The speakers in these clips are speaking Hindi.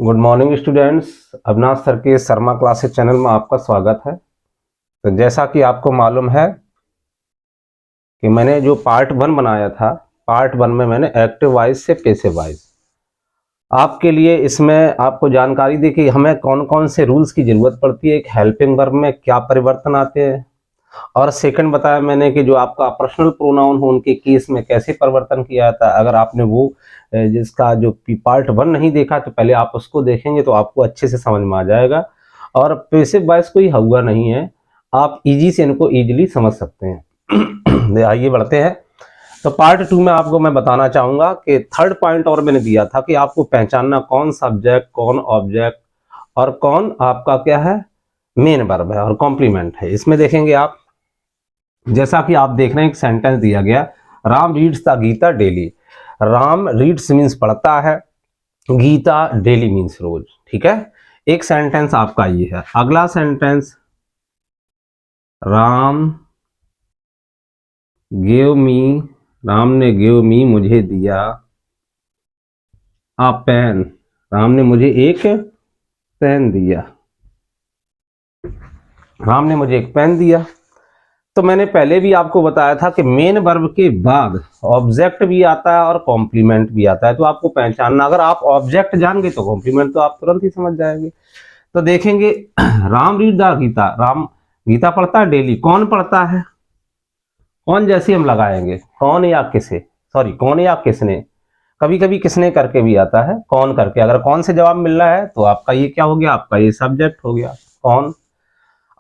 Good morning students. Avinash sir के शर्मा क्लासेस चैनल में आपका स्वागत है। तो जैसा कि आपको मालूम है कि मैंने जो पार्ट 1 बनाया था, पार्ट 1 में मैंने एक्टिव वॉइस से पैसिव वॉइस आपके लिए इसमें आपको जानकारी दी कि हमें कौन कौन से रूल्स की ज़रूरत पड़ती है, एक हेल्पिंग वर्ब में क्या परिवर्तन आते हैं, और सेकंड बताया मैंने कि जो आपका पर्सनल प्रोनाउन हो उनके केस में कैसे परिवर्तन किया जाता है। अगर आपने वो जिसका जो पार्ट 1 नहीं देखा तो पहले आप उसको देखेंगे तो आपको अच्छे से समझ में आ जाएगा। और पैसिव वॉइस कोई हुआ नहीं है, आप इजी से इनको इजीली समझ सकते हैं। आइए बढ़ते हैं। तो पार्ट 2 में आपको मैं बताना चाहूँगा कि थर्ड पॉइंट और मैंने दिया था कि आपको पहचानना कौन सब्जेक्ट, कौन ऑब्जेक्ट और कौन आपका क्या है मेन वर्ब है और कॉम्प्लीमेंट है। इसमें देखेंगे आप, जैसा कि आप देख रहे हैं एक सेंटेंस दिया गया, Ram reads the Gita daily. Ram reads means पढ़ता है, गीता डेली मीन्स रोज। ठीक है, एक सेंटेंस आपका ये है। अगला sentence, Ram give me, Ram ने गिव मी मुझे दिया, अ पेन, राम ने मुझे एक पेन दिया, राम ने मुझे एक पेन दिया। तो मैंने पहले भी आपको बताया था कि मेन वर्ब के बाद ऑब्जेक्ट भी आता है और कॉम्प्लीमेंट भी आता है, तो आपको पहचानना, अगर आप ऑब्जेक्ट जान गए तो कॉम्प्लीमेंट तो आप तुरंत ही समझ जाएंगे। तो देखेंगे, राम रीड द गीता, राम गीता पढ़ता है डेली। कौन पढ़ता है, कौन जैसे हम लगाएंगे, कौन या किसे, सॉरी कौन या किसने, कभी कभी किसने करके भी आता है, कौन करके। अगर कौन से जवाब मिल रहा है तो आपका ये क्या हो गया, आपका ये सब्जेक्ट हो गया कौन।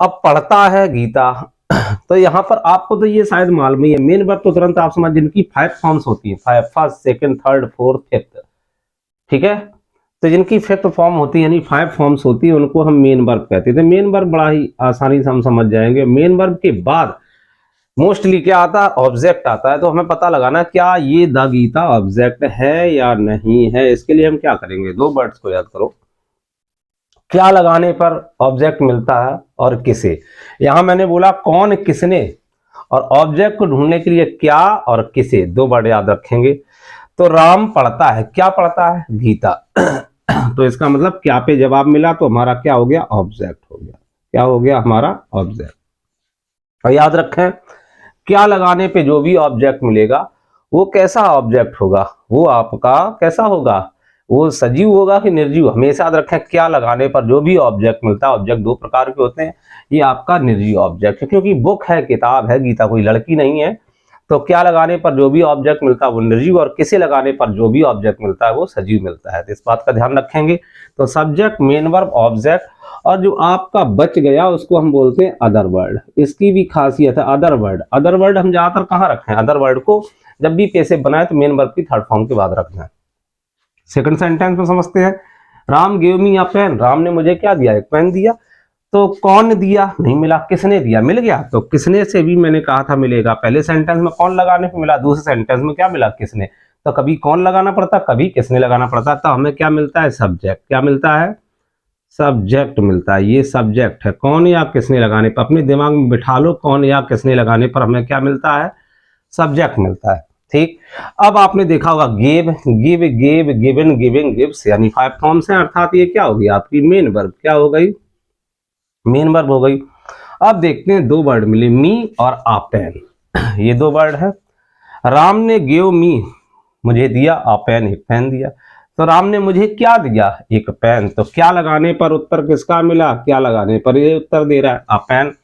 अब पढ़ता है गीता, तो यहाँ पर आपको तो ये शायद मालूम ही है, मेन वर्ब तो तुरंत आप समझ, जिनकी 5 फॉर्म्स होती है, first second third fourth fifth, ठीक है। तो जिनकी फिफ्थ फॉर्म होती है यानी 5 फॉर्म्स होती है उनको हम मेन वर्ब कहते हैं। तो मेन वर्ब बड़ा ही आसानी से हम समझ जाएंगे। मेन वर्ब के बाद मोस्टली क्या आता है, ऑब्जेक्ट आता है। तो हमें पता लगाना क्या ये द गीता ऑब्जेक्ट है या नहीं है। इसके लिए हम क्या करेंगे, दो वर्ड्स को याद करो, क्या लगाने पर ऑब्जेक्ट मिलता है और किसे। यहां मैंने बोला कौन किसने, और ऑब्जेक्ट को ढूंढने के लिए क्या और किसे, दो वर्ड याद रखेंगे। तो राम पढ़ता है, क्या पढ़ता है, गीता। तो इसका मतलब क्या पे जवाब मिला तो हमारा क्या हो गया, ऑब्जेक्ट हो गया। क्या हो गया, हमारा ऑब्जेक्ट। और याद रखें, क्या लगाने पे जो भी ऑब्जेक्ट मिलेगा वो कैसा ऑब्जेक्ट होगा, वो आपका कैसा होगा, वो सजीव होगा कि निर्जीव। हमेशा याद रखें, क्या लगाने पर जो भी ऑब्जेक्ट मिलता है, ऑब्जेक्ट दो प्रकार के होते हैं, ये आपका निर्जीव ऑब्जेक्ट है, क्योंकि बुक है, किताब है, गीता कोई लड़की नहीं है। तो क्या लगाने पर जो भी ऑब्जेक्ट मिलता है वो निर्जीव, और किसे लगाने पर जो भी ऑब्जेक्ट मिलता है वो सजीव मिलता है। तो इस बात का ध्यान रखेंगे। तो सब्जेक्ट, मेन वर्ब, ऑब्जेक्ट, और जो आपका बच गया उसको हम बोलते हैं अदर वर्ड। इसकी भी खासियत है अदर वर्ड। अदर वर्ड हम ज्यादातर कहाँ रखें, अदर वर्ड को जब भी पैसिव बनाए तो मेन वर्ब की थर्ड फॉर्म के बाद रखना है। सेकंड सेंटेंस में समझते हैं, राम गिव मी अ पेन, राम ने मुझे क्या दिया, एक पेन दिया। तो कौन दिया, नहीं मिला, किसने दिया, मिल गया। तो किसने से भी मैंने कहा था मिलेगा। पहले सेंटेंस में कौन लगाने पे मिला, दूसरे सेंटेंस में क्या मिला, किसने। तो कभी कौन लगाना पड़ता, कभी किसने लगाना पड़ता। तो हमें क्या मिलता है, सब्जेक्ट। क्या मिलता है, सब्जेक्ट मिलता है। ये सब्जेक्ट है, कौन या किसने लगाने पर, अपने दिमाग में बिठा लो, कौन या किसने लगाने पर हमें क्या मिलता है, सब्जेक्ट मिलता है। ठीक। अब आपने देखा होगा give, give, give, given, giving, gives, यानी 5 फॉर्म्स हैं, अर्थात ये क्या होगी, आपकी मेन वर्ब। क्या हो गई, मेन वर्ब हो गई। अब देखते हैं, दो वर्ड मिले, मी और आ पेन। ये दो वर्ड है। राम ने गिव मी, मुझे दिया, आ पेन, एक पेन दिया। तो राम ने मुझे क्या दिया, एक पेन। तो क्या लगाने पर उत्तर किसका मिला, क्या लगाने पर ये उत्तर दे रहा है, आ पेन।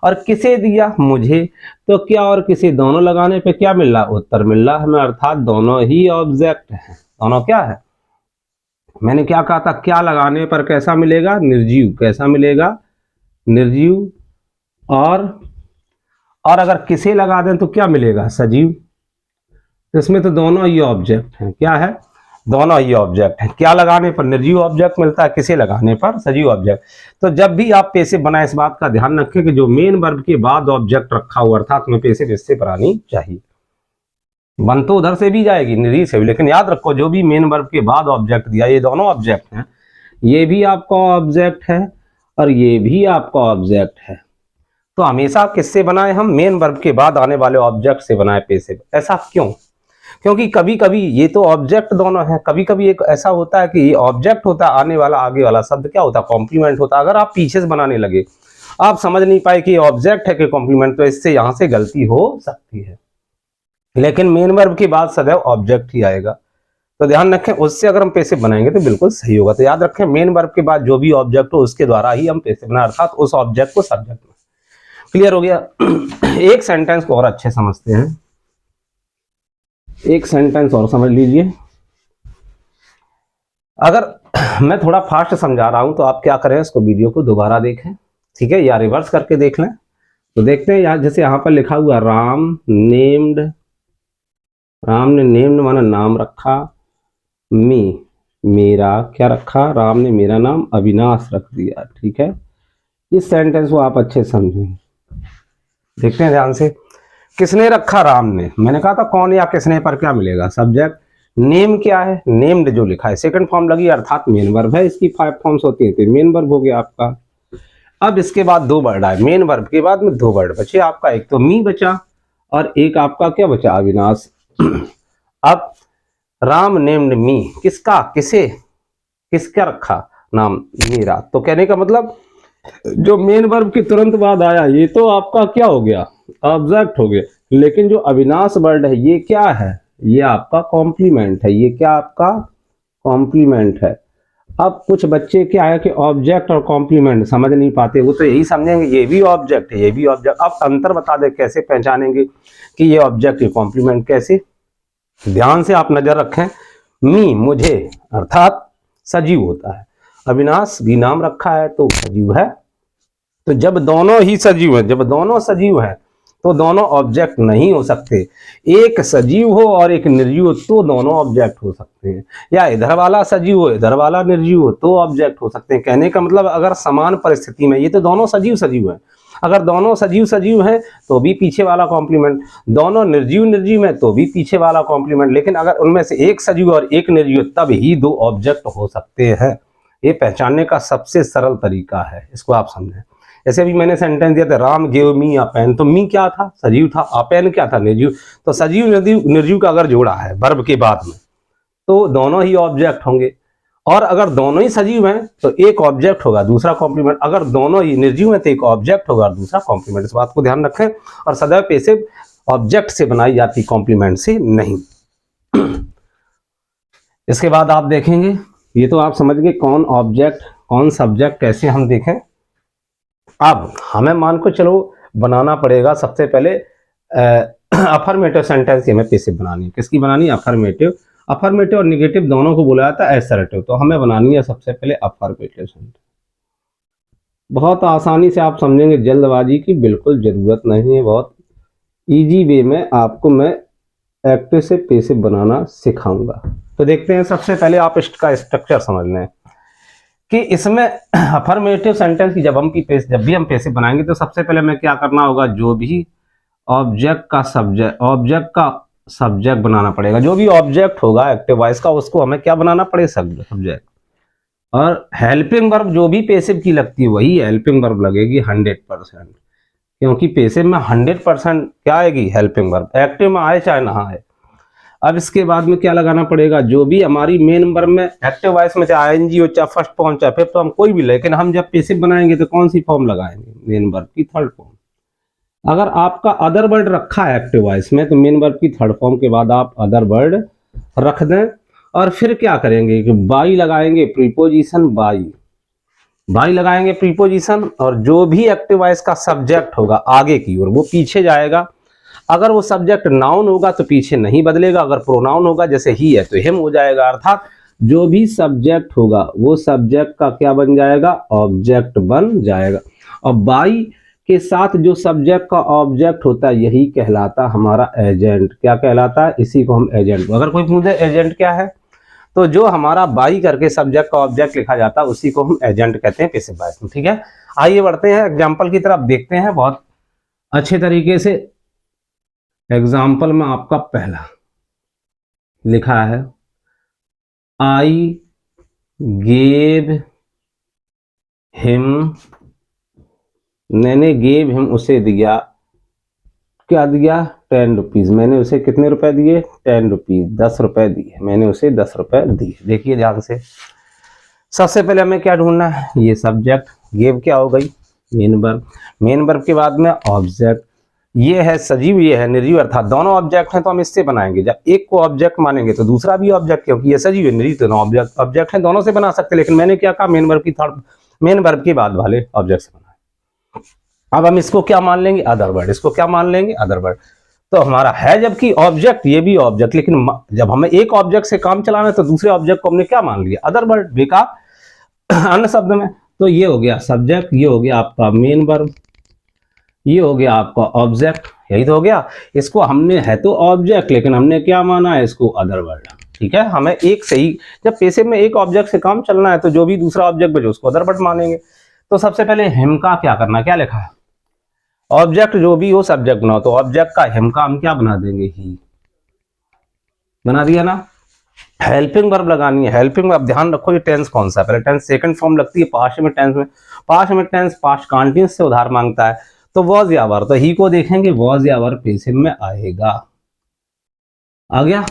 और किसे दिया, मुझे। तो क्या और किसे, दोनों लगाने पे क्या मिल रहा, उत्तर मिल रहा हमें, अर्थात दोनों ही ऑब्जेक्ट है। दोनों क्या है, मैंने क्या कहा था, क्या लगाने पर कैसा मिलेगा, निर्जीव। कैसा मिलेगा, निर्जीव। और अगर किसे लगा दें तो क्या मिलेगा, सजीव। तो इसमें तो दोनों ही ऑब्जेक्ट हैं। क्या है, दोनों ही ऑब्जेक्ट हैं। क्या लगाने पर निर्जीव ऑब्जेक्ट मिलता है, किसे लगाने पर सजीव ऑब्जेक्ट। तो जब भी आप पैसिव बनाए इस बात का ध्यान रखें कि जो मेन वर्ब के बाद ऑब्जेक्ट रखा हुआ, अर्थात में पैसिव इससे बनानी चाहिए। बन तो उधर से भी जाएगी, निर्जीव से भी, लेकिन याद रखो जो भी मेन वर्ब के बाद ऑब्जेक्ट दिया, ये दोनों ऑब्जेक्ट हैं। ये भी आपका ऑब्जेक्ट है और ये भी आपका ऑब्जेक्ट है। तो हमेशा किससे बनाए हम, मेन वर्ब के बाद आने वाले ऑब्जेक्ट से बनाए पैसिव। ऐसा क्यों, क्योंकि कभी कभी ये तो ऑब्जेक्ट दोनों है, कभी कभी एक ऐसा होता है कि ये ऑब्जेक्ट होता है, आने वाला आगे वाला शब्द क्या होता है, कॉम्प्लीमेंट होता है। अगर आप पीछे से बनाने लगे, आप समझ नहीं पाए कि ऑब्जेक्ट है कि कॉम्प्लीमेंट, तो इससे यहां से गलती हो सकती है। लेकिन मेन वर्ब के बाद सदैव ऑब्जेक्ट ही आएगा, तो ध्यान रखें, उससे अगर हम पैसिव बनाएंगे तो बिल्कुल सही होगा। तो याद रखें, मेन वर्ब के बाद जो भी ऑब्जेक्ट हो उसके द्वारा ही हम पैसिव बनाए, अर्थात उस ऑब्जेक्ट को सब्जेक्ट में। क्लियर हो गया? एक सेंटेंस को और अच्छे समझते हैं, एक सेंटेंस और समझ लीजिए। अगर मैं थोड़ा फास्ट समझा रहा हूं तो आप क्या करें, इसको वीडियो को दोबारा देखें, ठीक है, या रिवर्स करके देख लें। तो देखते हैं यहाँ, जैसे यहाँ पर लिखा हुआ राम नेम्ड, राम ने नेम्ड माना नाम रखा, मी मेरा क्या रखा, राम ने मेरा नाम अविनाश रख दिया, ठीक है। इस सेंटेंस को आप अच्छे समझें, देखते हैं ध्यान से। किसने रखा, राम ने। मैंने कहा था कौन या किसने पर क्या मिलेगा, सब्जेक्ट। नेम क्या है, नेम्ड जो लिखा है सेकंड फॉर्म लगी, अर्थात मेन वर्ब है, इसकी 5 फॉर्म्स होती हैं, तो मेन वर्ब हो गया आपका। अब इसके बाद 2 वर्ड आए, मेन वर्ब के बाद में 2 वर्ड बचे आपका, एक तो मी बचा और एक आपका क्या बचा, अविनाश। अब राम नेम्ड मी, किसका, किसे, किसका रखा नाम, मेरा। तो कहने का मतलब जो मेन वर्ब के तुरंत बाद आया ये तो आपका क्या हो गया, ऑब्जेक्ट हो गया, लेकिन जो अविनाश वर्ड है ये क्या है, ये आपका कॉम्प्लीमेंट है, ये क्या आपका कॉम्प्लीमेंट है। अब कुछ बच्चे क्या है कि ऑब्जेक्ट और कॉम्प्लीमेंट समझ नहीं पाते, वो तो यही समझेंगे ये भी ऑब्जेक्ट है, ये भी ऑब्जेक्ट। अब अंतर बता दे, कैसे पहचानेंगे कि ये ऑब्जेक्ट ये कॉम्प्लीमेंट कैसे। ध्यान से आप नजर रखें, मी मुझे अर्थात सजीव होता है, अविनाश भी नाम रखा है तो सजीव है। तो जब दोनों ही सजीव हैं, जब दोनों सजीव हैं तो दोनों ऑब्जेक्ट नहीं हो सकते। एक सजीव हो और एक निर्जीव हो तो दोनों ऑब्जेक्ट हो सकते हैं, या इधर वाला सजीव हो इधर वाला निर्जीव हो तो ऑब्जेक्ट हो सकते हैं। कहने का मतलब अगर समान परिस्थिति में, ये तो दोनों सजीव सजीव हैं, अगर दोनों सजीव सजीव हैं तो भी पीछे वाला कॉम्प्लीमेंट, दोनों निर्जीव निर्जीव हैं तो भी पीछे वाला कॉम्प्लीमेंट, लेकिन अगर उनमें से एक सजीव और एक निर्जीव तब ही 2 ऑब्जेक्ट हो सकते हैं। ये पहचानने का सबसे सरल तरीका है, इसको आप समझें। जैसे अभी मैंने सेंटेंस दिया था, राम गेव मी अ पेन, तो मी क्या था, सजीव था, अ पेन क्या था, निर्जीव। तो सजीव निर्जीव निर्जीव का अगर जोड़ा है वर्ब के बाद में तो दोनों ही ऑब्जेक्ट होंगे, और अगर दोनों ही सजीव हैं तो एक ऑब्जेक्ट होगा दूसरा कॉम्प्लीमेंट, अगर दोनों ही निर्जीव हैं तो एक ऑब्जेक्ट होगा और दूसरा कॉम्प्लीमेंट। इस बात को ध्यान रखें, और सदैव पैसिव ऑब्जेक्ट से बनाई जाती, कॉम्प्लीमेंट से नहीं। इसके बाद आप देखेंगे, ये तो आप समझ गए कौन ऑब्जेक्ट कौन सब्जेक्ट, कैसे हम देखें। अब हमें मान को चलो बनाना पड़ेगा सबसे पहले अफर्मेटिव सेंटेंस की हमें पैसिव बनानी है। किसकी बनानी है, अफर्मेटिव। अफर्मेटिव और निगेटिव दोनों को बुलाया था एसर्टिव, तो हमें बनानी है सबसे पहले अफर्मेटिव सेंटेंस। बहुत आसानी से आप समझेंगे, जल्दबाजी की बिल्कुल जरूरत नहीं है, बहुत इजी वे में आपको मैं एक्टिव से पैसिव बनाना सिखाऊंगा। तो देखते हैं, सबसे पहले आप इसका स्ट्रक्चर समझ लें कि इसमें अफर्मेटिव सेंटेंस की जब भी हम पैसिव बनाएंगे तो सबसे पहले हमें क्या करना होगा, जो भी ऑब्जेक्ट का सब्जेक्ट बनाना पड़ेगा। जो भी ऑब्जेक्ट होगा एक्टिव वॉइस का उसको हमें क्या बनाना पड़ेगा, सब्जेक्ट। और हेल्पिंग वर्ब जो भी पैसिव की लगती है वही हेल्पिंग वर्ब लगेगी 100%, क्योंकि पैसिव में 100% क्या आएगी, हेल्पिंग वर्ब। एक्टिव में आए चाहे ना आए। अब इसके बाद में क्या लगाना पड़ेगा, जो भी हमारी मेन वर्ब में एक्टिव वॉइस में चाहे आईएनजी हो चाहे फर्स्ट फॉर्म चाहे फिफ्थ फॉर्म कोई भी, लेकिन हम जब पैसिव बनाएंगे तो कौन सी फॉर्म लगाएंगे, मेन वर्ब की थर्ड फॉर्म। अगर आपका अदर वर्ड रखा है एक्टिव वॉइस में तो मेन वर्ब की थर्ड फॉर्म के बाद आप अदर वर्ड रख दें, और फिर क्या करेंगे कि बाई लगाएंगे, प्रीपोजिशन बाई लगाएंगे प्रीपोजिशन, और जो भी एक्टिव वॉइस का सब्जेक्ट होगा आगे की ओर वो पीछे जाएगा। अगर वो सब्जेक्ट नाउन होगा तो पीछे नहीं बदलेगा, अगर प्रोनाउन होगा जैसे ही है तो हिम हो जाएगा, अर्थात जो भी सब्जेक्ट होगा वो सब्जेक्ट का क्या बन जाएगा, ऑब्जेक्ट बन जाएगा। और बाई के साथ जो सब्जेक्ट का ऑब्जेक्ट होता है यही कहलाता हमारा एजेंट। क्या कहलाता है, इसी को हम एजेंट। अगर कोई पूछे एजेंट क्या है, तो जो हमारा बाई करके सब्जेक्ट का ऑब्जेक्ट लिखा जाता है उसी को हम एजेंट कहते हैं पैसिव वॉइस में। ठीक है, आइए बढ़ते हैं एग्जाम्पल की तरफ, देखते हैं बहुत अच्छे तरीके से। एग्जाम्पल में आपका पहला लिखा है, आई गेव हिम, मैंने गेव हिम उसे दिया क्या दिया, 10 रुपीज़। मैंने उसे कितने रुपए दिए, 10 रुपीज़, 10 रुपए दिए, मैंने उसे 10 रुपए दिए। देखिए ध्यान से, सबसे पहले हमें क्या ढूंढना है, ये सब्जेक्ट, गिव क्या हो गई, मेन वर्ब, मेन वर्ब के बाद में ऑब्जेक्ट, ये है सजीव, ये है निर्जीव, अर्थात दोनों ऑब्जेक्ट हैं तो हम इससे बनाएंगे। जब एक को ऑब्जेक्ट मानेंगे तो दूसरा भी ऑब्जेक्ट, क्योंकि ये सजीव है निर्जीव दोनों ऑब्जेक्ट हैं, दोनों से बना सकते हैं। लेकिन मैंने क्या कहा, मेन वर्ब की थर्ड, मेन वर्ब के बाद वाले ऑब्जेक्ट से बना। अब हम इसको क्या मान लेंगे, अदर वर्ड, इसको क्या मान लेंगे, अदर वर्ड। तो हमारा है जबकि ऑब्जेक्ट, ये भी ऑब्जेक्ट, लेकिन जब हमें एक ऑब्जेक्ट से काम चलाना है तो दूसरे ऑब्जेक्ट को हमने क्या मान लिया, अदर वर्ड, बेकार। अन्य शब्द में तो ये हो गया सब्जेक्ट, ये हो गया आपका मेन वर्ब, ये हो गया आपका ऑब्जेक्ट, यही तो हो गया। इसको हमने, है तो ऑब्जेक्ट लेकिन हमने क्या माना है, इसको अदर वर्ड। ठीक है, हमें एक से ही, जब पैसिव में एक ऑब्जेक्ट से काम चलना है तो जो भी दूसरा ऑब्जेक्ट बचे उसको अदर वर्ड मानेंगे। तो सबसे पहले हिम का क्या करना, क्या लिखा है, ऑब्जेक्ट जो भी हो सब्जेक्ट बनाओ, तो ऑब्जेक्ट का हिम का हम क्या बना देंगे, ही बना दिया ना। हेल्पिंग वर्ब लगानी है, हेल्पिंग वर्ब, ध्यान रखो ये टेंस कौन सा है, पहले टेंस सेकंड फॉर्म लगती है पास्ट में, टेंस में, पास्ट में टेंस पास्ट कंटीन्यूअस से उधार मांगता है, तो वॉज या वर, तो ही को देखेंगे वॉज या वर पैसिव में आएगा। आ गया,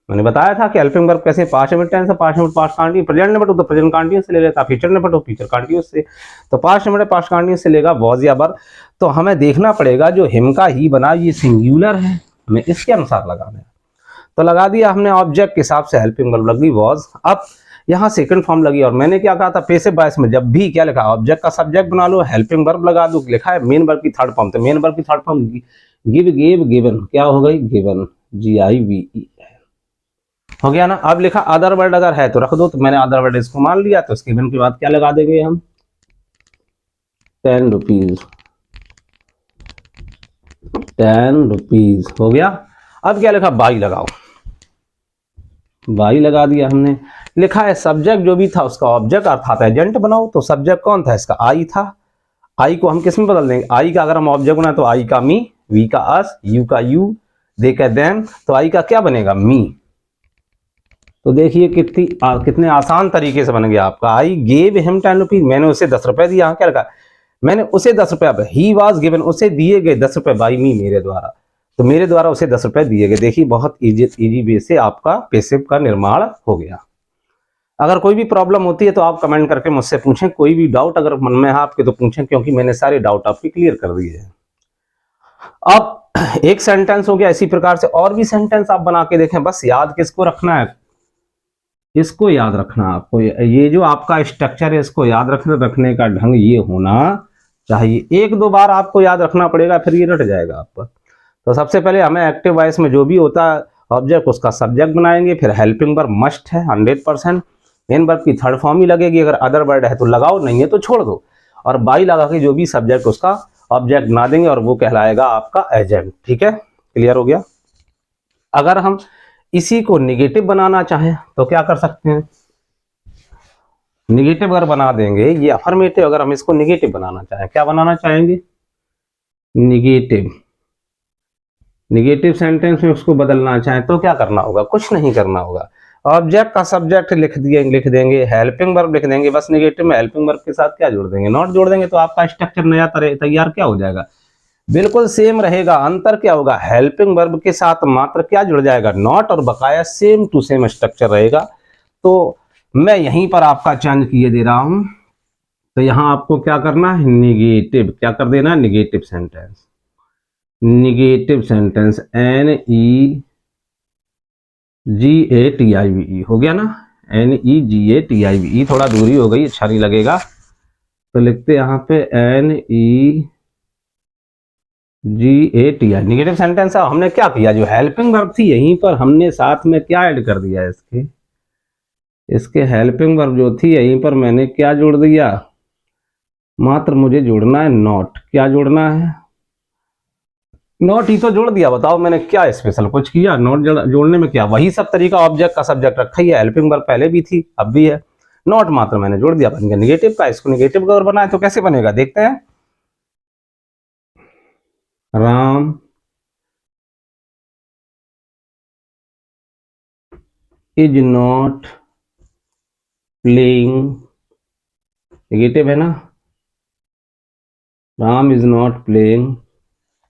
मैंने बताया था कि हेल्पिंग वर्ब कैसे, पास्ट में टेंस है, पास्ट में पास्ट कंटीन्यूअस, प्रेजेंट नंबर तो प्रेजेंट कंटीन्यूअस से ले लेता, फ्यूचर नंबर तो फ्यूचर कंटीन्यूअस से, तो पास्ट नंबर पास्ट कंटीन्यूअस से लेगा वॉज या वर। तो हमें देखना पड़ेगा जो हिम का ही बना ये सिंगुलर है, हमें इसके अनुसार लगाना है। तो लगा दिया हमने, ऑब्जेक्ट के हिसाब से हेल्पिंग वर्ब लगी वॉज। अब यहाँ सेकंड फॉर्म लगी, और मैंने क्या कहा था, पैसिव वॉइस में जब भी क्या लिखा, ऑब्जेक्ट का सब्जेक्ट बना लो, हेल्पिंग वर्ब लगा दो, लिखा है मेन वर्ब की थर्ड फॉर्म, तो मेन वर्ब की third form give, gave, given, क्या हो गई, गिवन, GIVE हो गया ना। अब लिखा अदर वर्ड अगर है तो रख दो, तो मैंने अदर वर्ड इसको मान लिया, तो इसके गिवन के बाद क्या लगा देंगे हम, 10 रुपीज, 10 रुपीज हो गया। अब क्या लिखा, बाई लगाओ, बाई लगा दिया हमने। लिखा है सब्जेक्ट जो भी था उसका ऑब्जेक्ट अर्थात एजेंट बनाओ, तो सब्जेक्ट कौन था इसका, आई था, आई को हम किस में बदल देंगे, आई का अगर हम ऑब्जेक्ट बनाए तो आई का मी, वी का अस, यू का यू, दे का देम, तो आई का क्या बनेगा, मी। तो देखिए कितने आसान तरीके से बन गया आपका, आई गेव हिम 10 रुपीज, मैंने उसे 10 रुपए दिया, क्या लिखा, मैंने उसे 10 रुपए, ही वॉज गिवन, उसे दिए गए 10 रुपए, बाई मी, मेरे द्वारा, तो मेरे द्वारा उसे 10 रुपए दिए गए। देखिए बहुत इजी वे से आपका पैसिव का निर्माण हो गया। अगर कोई भी प्रॉब्लम होती है तो आप कमेंट करके मुझसे पूछें, कोई भी डाउट अगर मन में है आपके तो पूछें, क्योंकि मैंने सारे डाउट आपके क्लियर कर दिए हैं। अब एक सेंटेंस हो गया, इसी प्रकार से और भी सेंटेंस आप बना के देखें, बस याद किसको रखना है, इसको याद रखना आपको, ये जो आपका स्ट्रक्चर है इसको याद रखने का ढंग ये होना चाहिए। एक दो बार आपको याद रखना पड़ेगा, फिर ये रट जाएगा आपका। तो सबसे पहले हमें एक्टिव वॉइस में जो भी होता है ऑब्जेक्ट उसका सब्जेक्ट बनाएंगे, फिर हेल्पिंग वर्ब मस्ट है 100%, मेन वर्ब की थर्ड फॉर्म ही लगेगी, अगर अदर वर्ड है तो लगाओ, नहीं है तो छोड़ दो, और बाई लगा के जो भी सब्जेक्ट उसका ऑब्जेक्ट बना देंगे और वो कहलाएगा आपका एजेंट। ठीक है, क्लियर हो गया। अगर हम इसी को निगेटिव बनाना चाहें तो क्या कर सकते हैं, निगेटिव अगर बना देंगे, ये अफर्मेटिव, अगर हम इसको निगेटिव बनाना चाहें, क्या बनाना चाहेंगे, निगेटिव, निगेटिव सेंटेंस में उसको बदलना चाहें तो क्या करना होगा, कुछ नहीं करना होगा, ऑब्जेक्ट का सब्जेक्ट लिख देंगे, हेल्पिंग वर्ब लिख देंगे, बस निगेटिव में हेल्पिंग वर्ब के साथ क्या जोड़ देंगे, नॉट जोड़ देंगे, तो आपका स्ट्रक्चर नया तैयार क्या हो जाएगा, बिल्कुल सेम रहेगा। अंतर क्या होगा, हेल्पिंग वर्ब के साथ मात्र क्या जुड़ जाएगा, नॉट, और बकाया सेम टू सेम स्ट्रक्चर रहेगा। तो मैं यहीं पर आपका चेंज किए दे रहा हूं, तो यहां आपको क्या करना है, निगेटिव, क्या कर देना है, negative sentence, negative sentence, NEGATIVE हो गया ना, NEGATIVE, थोड़ा दूरी हो गई, अच्छा नहीं लगेगा, तो लिखते यहाँ पे NEGATI, निगेटिव सेंटेंस है। हमने क्या किया, जो हेल्पिंग वर्ब थी यहीं पर हमने साथ में क्या ऐड कर दिया, इसके हेल्पिंग वर्ब जो थी यहीं पर मैंने क्या जोड़ दिया, मात्र मुझे जोड़ना है नॉट, क्या जोड़ना है, नॉट ही तो जोड़ दिया। बताओ मैंने क्या स्पेशल कुछ किया, नॉट जोड़ने में क्या, वही सब तरीका, ऑब्जेक्ट का सब्जेक्ट रखा ही है, हेल्पिंग वर्ब पहले भी थी अब भी है, नॉट मात्र मैंने जोड़ दिया, बन गया निगेटिव का। इसको निगेटिव का अगर बनाए तो कैसे बनेगा, देखते हैं, Ram is not playing, negative है ना, Ram is not playing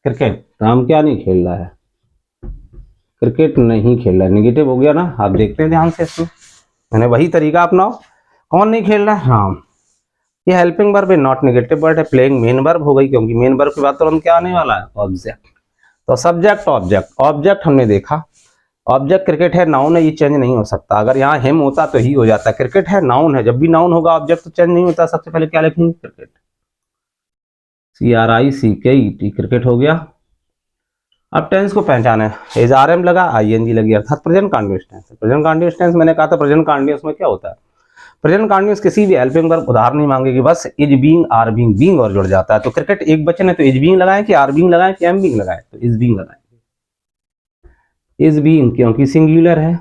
cricket, Ram क्या नहीं खेल रहा है, क्रिकेट नहीं खेल रहा है, निगेटिव हो गया ना। आप देखते हैं ध्यान से इसमें, मैंने वही तरीका अपनाओ। कौन नहीं खेल रहा है, राम। ये हेल्पिंग वर्ब है, नॉट नेगेटिव वर्ड है। प्लेइंग मेन वर्ब हो गई, क्योंकि मेन वर्ब के बाद तुरंत क्या आने वाला है, ऑब्जेक्ट। तो सब्जेक्ट ऑब्जेक्ट, ऑब्जेक्ट हमने देखा, ऑब्जेक्ट क्रिकेट है, नाउन है, ये चेंज नहीं हो सकता। अगर यहाँ हिम होता तो ही हो जाता, क्रिकेट है नाउन है, जब भी नाउन होगा ऑब्जेक्ट तो चेंज नहीं होता। सबसे पहले क्या लिखेंगे, क्रिकेट, CRICKET, क्रिकेट हो गया। अब टेंस को पहचाने, एज RM लगा, ING लगी, अर्थात present continuous tense. Present continuous tense मैंने कहा था, प्रेजेंट कंटिन्यूअस में क्या होता है, प्रेजेंट कंटिन्यूअस किसी भी हेल्पिंग वर्ब उधार नहीं मांगेगी, बस is being, are being, being और जुड़ जाता है। तो क्रिकेट एक वचन है तो इज बीइंग लगाएं कि आर बीइंग लगाएं कि एम बीइंग लगाएं, तो इज बीइंग लगाएं। इज बीइंग क्योंकि सिंगुलर है,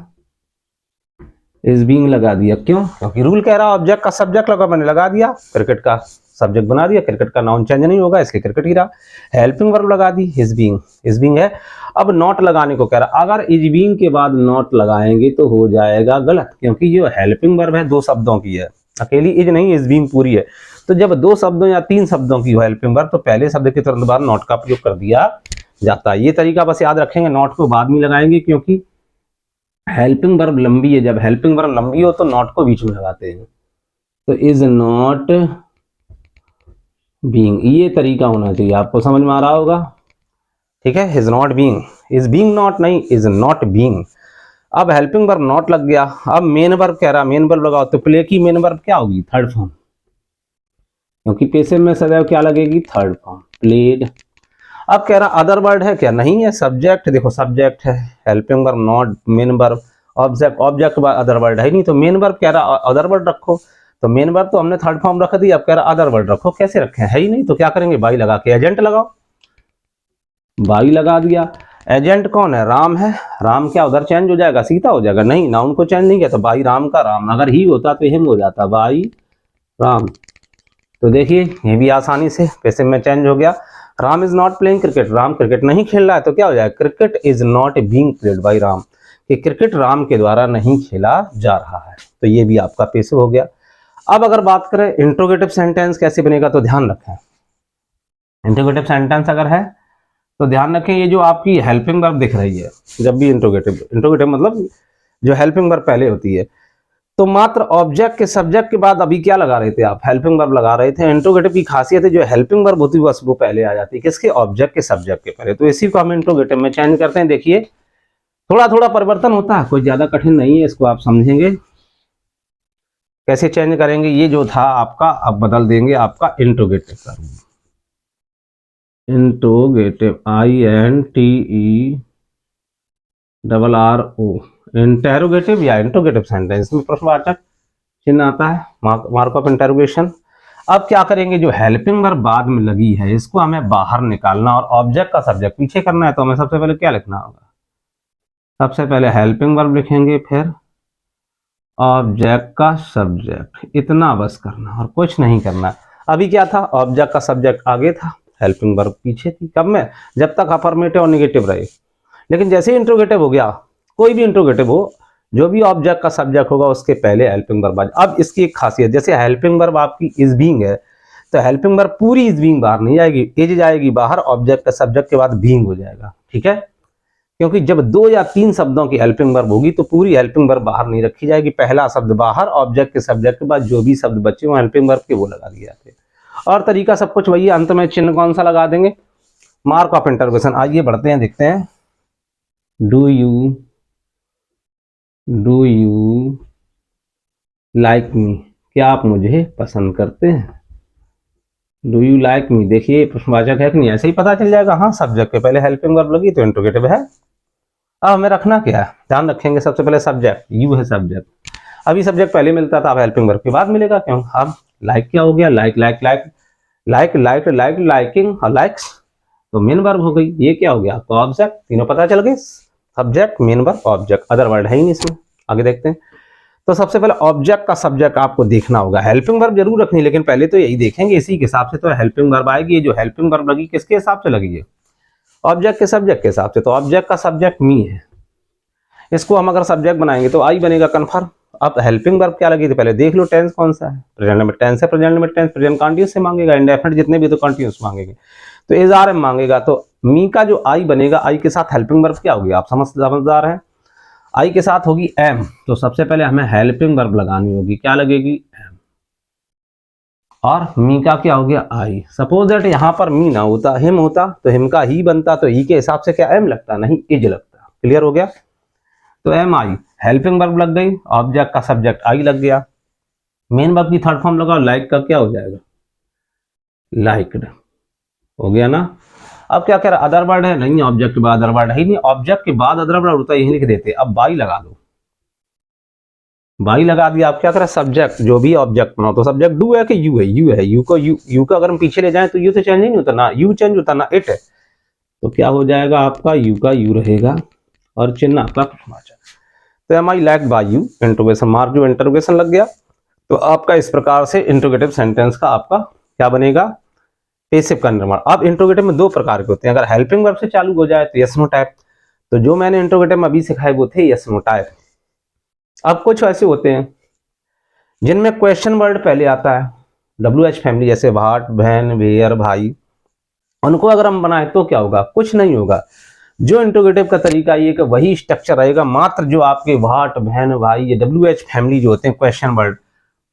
इज बीइंग लगा दिया। क्यों, क्योंकि रूल कह रहा ऑब्जेक्ट का सब्जेक्ट लगा, मैंने लगा दिया, क्रिकेट का सब्जेक्ट बना दिया, क्रिकेट का नाउन चेंज नहीं होगा, इसके क्रिकेट ही रहा। हेल्पिंग वर्ब लगा दी, इज बीइंग, इज बीइंग है। अब नॉट लगाने को कह रहा, अगर इज बीइंग के बाद नॉट लगाएंगे तो हो जाएगा गलत, क्योंकि जो हेल्पिंग वर्ब है 2 शब्दों की है, अकेली इज नहीं, इज बीइंग पूरी है। तो जब 2 शब्दों या 3 शब्दों की हो हेल्पिंग वर्ब, तो पहले शब्द के तुरंत बाद नॉट का प्रयोग कर दिया जाता है। ये तरीका बस याद रखेंगे, नॉट को बाद में लगाएंगे, क्योंकि हेल्पिंग वर्ब लंबी है, जब हेल्पिंग वर्ब लंबी हो तो नॉट को बीच में लगाते हैं। तो इज नॉट बीइंग, ये तरीका होना चाहिए, आपको समझ में आ रहा होगा, ठीक है। Is not being, is being not नहीं, इज नॉट बीइंग। अब हेल्पिंग वर्ब नॉट लग गया, अब मेन वर्ब कह रहा, मेन वर्ब लगाओ, तो प्ले की मेन वर्ब क्या होगी, थर्ड फॉर्म, क्योंकि पैसिव में सदैव क्या लगेगी, थर्ड फॉर्म, प्लेड। अब कह रहा अदर वर्ड है क्या, नहीं है, सब्जेक्ट, देखो सब्जेक्ट है, helping verb not, main verb object, object other word है नहीं, तो मेन वर्ब कह रहा अदर वर्ड रखो, तो मेन वर्ब तो हमने थर्ड फॉर्म रख दी, अब कह रहा अदर वर्ड रखो, कैसे रखें, है ही नहीं, तो क्या करेंगे, बाई लगा के एजेंट लगाओ, बाई लगा दिया। एजेंट कौन है, राम है, राम क्या उधर चेंज हो जाएगा, सीता हो जाएगा, नहीं, नाउन को चेंज नहीं किया, तो बाई राम का राम, अगर ही होता तो हिम हो जाता, बाई राम। तो देखिए ये भी आसानी से पैसिव में चेंज हो गया। Ram is not playing cricket, Ram cricket नहीं खेल रहा है, तो क्या हो जाएगा, cricket is not being played by Ram, कि क्रिकेट राम के द्वारा नहीं खेला जा रहा है। तो ये भी आपका पैसिव हो गया। अब अगर बात करें इंट्रोगेटिव सेंटेंस कैसे बनेगा, तो ध्यान रखें, इंट्रोगेटिव सेंटेंस अगर है तो ध्यान रखें, ये जो आपकी हेल्पिंग वर्ब दिख रही है, जब भी इंट्रोगेटिव, इंट्रोगेटिव मतलब जो हेल्पिंग वर्ब पहले होती है, तो मात्र ऑब्जेक्ट के सब्जेक्ट के बाद अभी क्या लगा रहे थे आप, हेल्पिंग वर्ब लगा रहे थे। इंट्रोगेटिव की खासियत है, जो हेल्पिंग वर्ब होती है बस वो पहले आ जाती है, किसके, ऑब्जेक्ट के सब्जेक्ट के पहले। तो इसी को हम इंट्रोगेटिव में चेंज करते हैं। देखिए थोड़ा थोड़ा परिवर्तन होता है, कोई ज्यादा कठिन नहीं है, इसको आप समझेंगे कैसे चेंज करेंगे। ये जो था आपका, अब बदल देंगे आपका इंट्रोगेटिव का रूप, इंट्रोगेटिव, INTERRO, इंटेरोगेटिव या इंट्रोगेटिव सेंटेंस में प्रश्नवाचक चिन्ह आता है, मार्क ऑफ इंटरोगेशन। अब क्या करेंगे, जो हेल्पिंग वर्ब बाद में लगी है इसको हमें बाहर निकालना और ऑब्जेक्ट का सब्जेक्ट पीछे करना है, तो हमें सबसे पहले क्या लिखना होगा, सबसे पहले हेल्पिंग वर्ब लिखेंगे, फिर ऑब्जेक्ट का सब्जेक्ट, इतना बस करना और कुछ नहीं करना। अभी क्या था, ऑब्जेक्ट का सब्जेक्ट आगे था, हेल्पिंग वर्ब पीछे थी, कब में, जब तक अफर्मेटिव और नेगेटिव रहे। लेकिन जैसे ही इंट्रोगेटिव हो गया, कोई भी इंट्रोगेटिव हो, जो भी ऑब्जेक्ट का सब्जेक्ट होगा उसके पहले हेल्पिंग वर्ब आ जाए। अब इसकी एक खासियत, जैसे हेल्पिंग वर्ब आपकी इज बीइंग है, तो हेल्पिंग वर्ब पूरी इज बीइंग बाहर नहीं जाएगी, इज जाएगी बाहर, ऑब्जेक्ट का सब्जेक्ट के बाद बीइंग हो जाएगा, ठीक है। क्योंकि जब 2 या 3 शब्दों की हेल्पिंग वर्ब होगी तो पूरी हेल्पिंग वर्ब बाहर नहीं रखी जाएगी, पहला शब्द बाहर, ऑब्जेक्ट के सब्जेक्ट के बाद जो भी शब्द बचे वो हेल्पिंग वर्ब के वो लगा दिए जाते हैं। और तरीका सब कुछ वही है, अंत में चिन्ह कौन सा लगा देंगे, मार्क ऑफ इंटरोगेशन। आइए बढ़ते हैं, देखते हैं, डू यू लाइक मी, क्या आप मुझे पसंद करते हैं, डू यू लाइक मी। देखिए प्रश्नवाचक है कि नहीं, ऐसे ही पता चल जाएगा, हाँ सब्जेक्ट के पहले हेल्पिंग वर्ब लगी तो इंट्रोगेटिव है। अब हमें रखना क्या है, ध्यान रखेंगे, सबसे पहले सब्जेक्ट, यू है सब्जेक्ट, अभी सब्जेक्ट पहले मिलता था, अब हेल्पिंग वर्ब के बाद मिलेगा, क्यों, अब लाइक क्या हो गया, like like like like like like liking और लाइक्स, तो मेन वर्ब हो गई। ये क्या हो गया आपका ऑब्जेक्ट, तीनों पता चल गए, subject, main verb, object, other word है ही नहीं इसमें। आगे देखते हैं, तो सबसे पहले ऑब्जेक्ट का सब्जेक्ट आपको देखना होगा, हेल्पिंग वर्ब जरूर रखनी, लेकिन पहले तो यही देखेंगे, इसी के हिसाब से तो हेल्पिंग वर्ब आएगी। ये जो हेल्पिंग वर्ब लगी किसके हिसाब से लगी है, ऑब्जेक्ट के सब्जेक्ट के हिसाब से, तो ऑब्जेक्ट का सब्जेक्ट मी है, इसको हम अगर सब्जेक्ट बनाएंगे तो आई बनेगा कन्फर्म। अब हेल्पिंग वर्ब क्या लगी थी, पहले देख लो टेंस कौन सा है, प्रेजेंट लिमिट टेंस है, present limit tense present continuous से मांगेगा, इंडेफिनिट जितने भी तो कंटीन्यूअस मांगेंगे। तो इज आर एम मांगेगा, तो मी का जो आई बनेगा, आई के साथ हेल्पिंग वर्ब क्या होगी, आप समझदार हैं, आई के साथ होगी एम, तो सबसे पहले हमें हेल्पिंग वर्ब लगानी होगी, क्या लगेगी, एम, और मी का क्या हो गया, आई। सपोज दैट यहाँ पर मी ना होता, हिम होता, तो हिम का ही बनता, तो ही के हिसाब से क्या एम लगता, नहीं इज लगता। क्लियर हो गया। तो एम आई, हेल्पिंग वर्ब लग गई, ऑब्जेक्ट का सब्जेक्ट आई लग गया, मेन वर्ब की थर्ड फॉर्म लगाओ, लाइक का क्या हो जाएगा, लाइक्ड, हो गया ना। अब क्या कह रहा, अदर वर्ड है, नहीं ऑब्जेक्ट के बाद अदर वर्ड है ही नहीं, ऑब्जेक्ट के बाद अदर वर्ड होता है, यही लिख देते। अब बाई लगा दो, बाई लगा दिया, आप क्या करें, सब्जेक्ट जो भी ऑब्जेक्ट बनाओ, तो सब्जेक्ट डू है कि यू है, यू है, यू को यू का अगर हम पीछे ले जाएं तो यू तो चेंज नहीं होता ना, यू चेंज होता ना इट है, तो क्या हो जाएगा आपका, यू का यू रहेगा और चिन्ह आपका समाचार। तो am I liked by you, interrogation mark, जो इंट्रोगेशन लग गया, तो आपका इस प्रकार से इंट्रोगेटिव सेंटेंस का आपका क्या बनेगा, पेसिव का निर्माण। अब इंट्रोगेटिव में दो प्रकार के होते हैं, अगर हेल्पिंग वर्ब से चालू हो जाए तो यस नो टाइप, तो जो मैंने इंट्रोगेटिव में अभी सिखाए वो थे यस नो टाइप। अब कुछ ऐसे होते हैं जिनमें क्वेश्चन वर्ड पहले आता है, WH फैमिली, जैसे व्हाट, बहन, वेयर, भाई, उनको अगर हम बनाए तो क्या होगा, कुछ नहीं होगा। जो इंट्रोगेटिव का तरीका ये कि वही स्ट्रक्चर रहेगा, मात्र जो आपके व्हाट, बहन, भाई, ये WH फैमिली जो होते हैं क्वेश्चन वर्ड,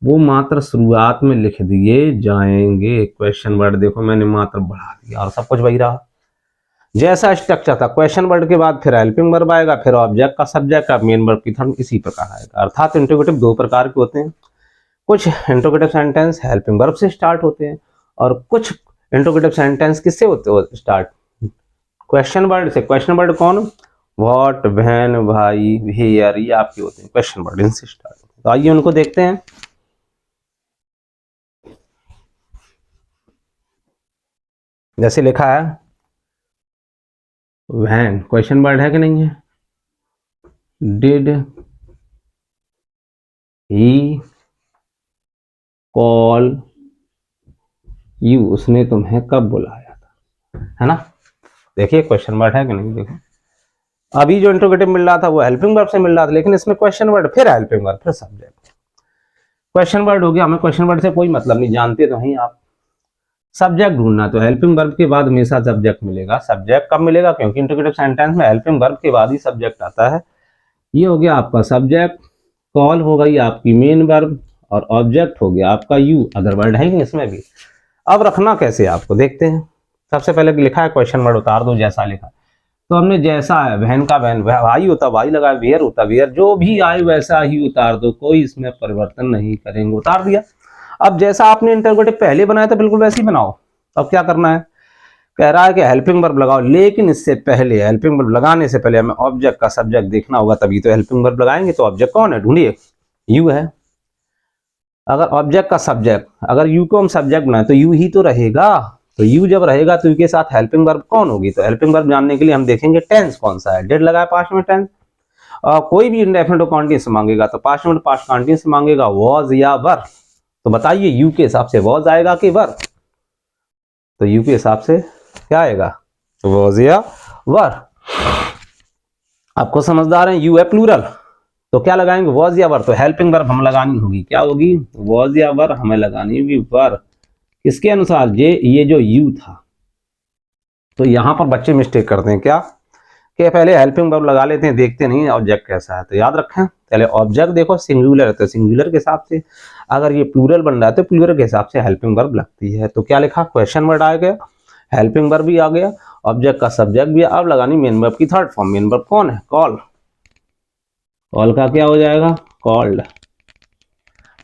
वो मात्र शुरुआत में लिख दिए जाएंगे। क्वेश्चन वर्ड देखो मैंने मात्र बढ़ा दिया और सब कुछ वही रहा, जैसा स्ट्रक्चर था। क्वेश्चन वर्ड के बाद फिर हेल्पिंग वर्ब आएगा, फिर ऑब्जेक्ट का सब्जेक्ट का मेन वर्ब की थर्ड, इसी प्रकार आएगा। अर्थात इंट्रोगेटिव दो प्रकार के होते हैं, कुछ इंट्रोगेटिव सेंटेंस हेल्पिंग वर्ब से स्टार्ट होते हैं और कुछ इंट्रोगेटिव सेंटेंस किससे होते हो स्टार्ट, क्वेश्चन वर्ड से। क्वेश्चन वर्ड कौन, व्हाट, बहन, भाई, वेयर, ये आपके होते हैं क्वेश्चन वर्ड, इनसे स्टार्ट होते हैं। तो आइए उनको देखते हैं। जैसे लिखा है वैन, क्वेश्चन वर्ड है कि नहीं है, डिड ही कॉल यू, उसने तुम्हें कब बुलाया था, है ना। देखिए क्वेश्चन वर्ड है कि नहीं, देखो अभी जो इंट्रोगेटिव मिल रहा था वो हेल्पिंग वर्ब से मिल रहा था, लेकिन इसमें क्वेश्चन वर्ड, फिर हेल्पिंग वर्ब, फिर सब्जेक्ट। क्वेश्चन वर्ड हो गया, हमें क्वेश्चन वर्ड से कोई मतलब नहीं, जानते तो हैं आप। सब्जेक्ट ढूंढना, तो हेल्पिंग वर्ब के बाद हमेशा सब्जेक्ट मिलेगा। सब्जेक्ट कब मिलेगा, क्योंकि इंट्रोगेटिव सेंटेंस में हेल्पिंग वर्ब के बाद ही सब्जेक्ट आता है। ये हो गया आपका सब्जेक्ट, कॉल हो गई आपकी मेन वर्ब, और ऑब्जेक्ट हो गया आपका यू, अदर वर्ड है ही इसमें भी। अब रखना कैसे आपको देखते हैं। सबसे पहले लिखा है क्वेश्चन वर्ड उतार दो, जैसा लिखा, तो हमने जैसा है, बहन का बहन, भाई होता भाई लगा, वेयर होता वेयर, जो भी आए वैसा ही उतार दो, कोई इसमें परिवर्तन नहीं करेंगे, उतार दिया। अब जैसा आपने इंटरोगेटिव पहले बनाया था बिल्कुल वैसे ही बनाओ। अब क्या करना है, कह रहा है कि हेल्पिंग वर्ब लगाओ, लेकिन इससे पहले, हेल्पिंग वर्ब लगाने से पहले हमें ऑब्जेक्ट का सब्जेक्ट देखना होगा, तभी तो हेल्पिंग वर्ब लगाएंगे। तो ऑब्जेक्ट कौन है, ढूंढिए, यू है। अगर ऑब्जेक्ट का सब्जेक्ट, अगर यू को हम सब्जेक्ट बनाए तो यू ही तो रहेगा, तो यू जब रहेगा तो यू के साथ हेल्पिंग वर्ब कौन होगी, तो हेल्पिंग वर्ब जानने के लिए हम देखेंगे टेंस कौन सा है, डिड लगाया पास्ट में टेंस, और कोई भी इंडेफिनिट कॉन्टिन्यूअस मांगेगा तो पास्ट में पास्ट कॉन्टिन्यूअस मांगेगा, वॉज या वर। तो बताइए यू के हिसाब से वॉज आएगा कि वर, तो यू के हिसाब से क्या आएगा, वॉज या वर। आपको समझदार है, यू है प्लूरल, तो क्या लगाएंगे, वॉज या वर, तो हेल्पिंग वर्ब हम लगानी होगी, क्या होगी, वॉज या वर हमें लगानी होगी, वर किसके अनुसार, ये जो यू था। तो यहां पर बच्चे मिस्टेक करते हैं क्या, कि पहले हेल्पिंग वर्ब लगा लेते हैं, देखते नहीं ऑब्जेक्ट कैसा है। तो याद रखें, पहले ऑब्जेक्ट देखो सिंगुलर है तो सिंगुलर के हिसाब से, अगर ये प्लूरल बन रहा है तो प्लूरल के हिसाब से हेल्पिंग वर्ब लगती है। तो क्या लिखा, क्वेश्चन वर्ड आ गया, हेल्पिंग वर्ब भी आ गया, ऑब्जेक्ट का सब्जेक्ट भी। अब लगानी मेन वर्ब की थर्ड फॉर्म, मेन वर्ब कौन है, कॉल, कॉल का क्या हो जाएगा, कॉल्ड।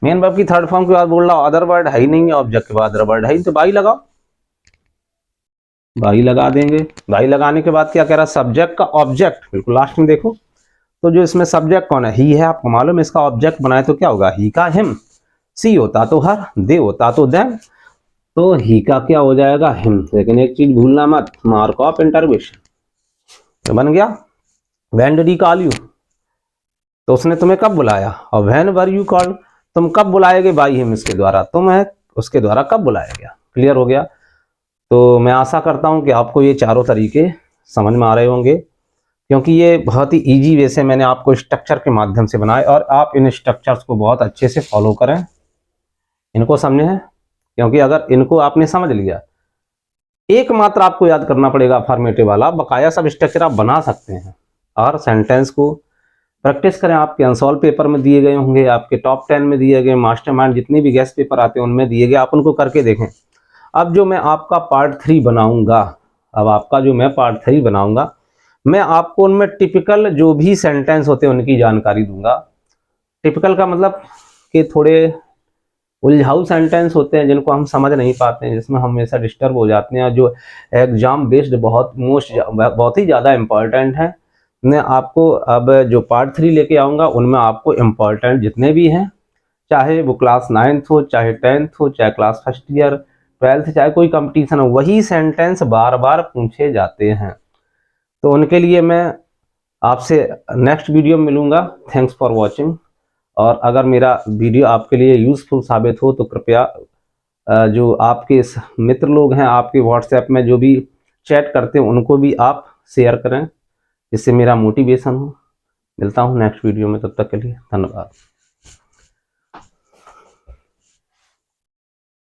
मेन वर्ब की थर्ड फॉर्म के बाद बोल रहा अदर वर्ड है ही नहीं, ऑब्जेक्ट के बाद अदर वर्ड है ही, तो बाई लगाओ, बाई लगा देंगे। बाई लगाने के बाद क्या कह रहा है, सब्जेक्ट का ऑब्जेक्ट, बिल्कुल लास्ट में देखो, तो जो इसमें सब्जेक्ट कौन है, ही है, आपको मालूम है, इसका ऑब्जेक्ट बनाए तो क्या होगा, ही का हिम, सी होता तो हर, दे होता तो देम, तो ही का क्या हो जाएगा, हिम। लेकिन एक चीज भूलना मत, मार्क ऑफ इंटरवेशन, तो बन गया when did he call you, तो उसने तुम्हें कब बुलाया, और व्हेन वर यू कॉल्ड, तुम कब बुलाए गए बाई हिम, इसके द्वारा, तुम है उसके द्वारा कब बुलाया गया। क्लियर हो गया। तो मैं आशा करता हूं कि आपको ये चारों तरीके समझ में आ रहे होंगे, क्योंकि ये बहुत ही इजी वे से मैंने आपको स्ट्रक्चर के माध्यम से बनाए, और आप इन स्ट्रक्चर्स को बहुत अच्छे से फॉलो करें, इनको समझे हैं, क्योंकि अगर इनको आपने समझ लिया एकमात्र आपको याद करना पड़ेगा अफर्मेटिव वाला, बकाया सब स्ट्रक्चर आप बना सकते हैं। और सेंटेंस को प्रैक्टिस करें, आपके अनसॉल्व पेपर में दिए गए होंगे, आपके टॉप 10 में दिए गए, मास्टरमाइंड जितने भी गेस्ट पेपर आते हैं उनमें दिए गए, आप उनको करके देखें। अब जो मैं आपका पार्ट 3 बनाऊंगा, मैं आपको उनमें टिपिकल जो भी सेंटेंस होते हैं उनकी जानकारी दूंगा। टिपिकल का मतलब कि थोड़े उलझाऊ सेंटेंस होते हैं जिनको हम समझ नहीं पाते हैं, जिसमें हम हमेशा डिस्टर्ब हो जाते हैं, जो एग्जाम बेस्ड बहुत ही ज़्यादा इम्पॉर्टेंट है। मैं आपको अब जो पार्ट 3 लेके आऊँगा उनमें आपको इम्पॉर्टेंट जितने भी हैं, चाहे वो क्लास 9th हो, चाहे 10th हो, चाहे क्लास फर्स्ट ईयर 12th, चाहे कोई कंपटीशन हो, वही सेंटेंस बार बार पूछे जाते हैं। तो उनके लिए मैं आपसे नेक्स्ट वीडियो में मिलूँगा। Thanks for watching. और अगर मेरा वीडियो आपके लिए यूज़फुल साबित हो तो कृपया जो आपके मित्र लोग हैं, आपके व्हाट्सएप में जो भी चैट करते हैं, उनको भी आप शेयर करें, जिससे मेरा मोटिवेशन हो। मिलता हूँ नेक्स्ट वीडियो में, तब तक के लिए धन्यवाद।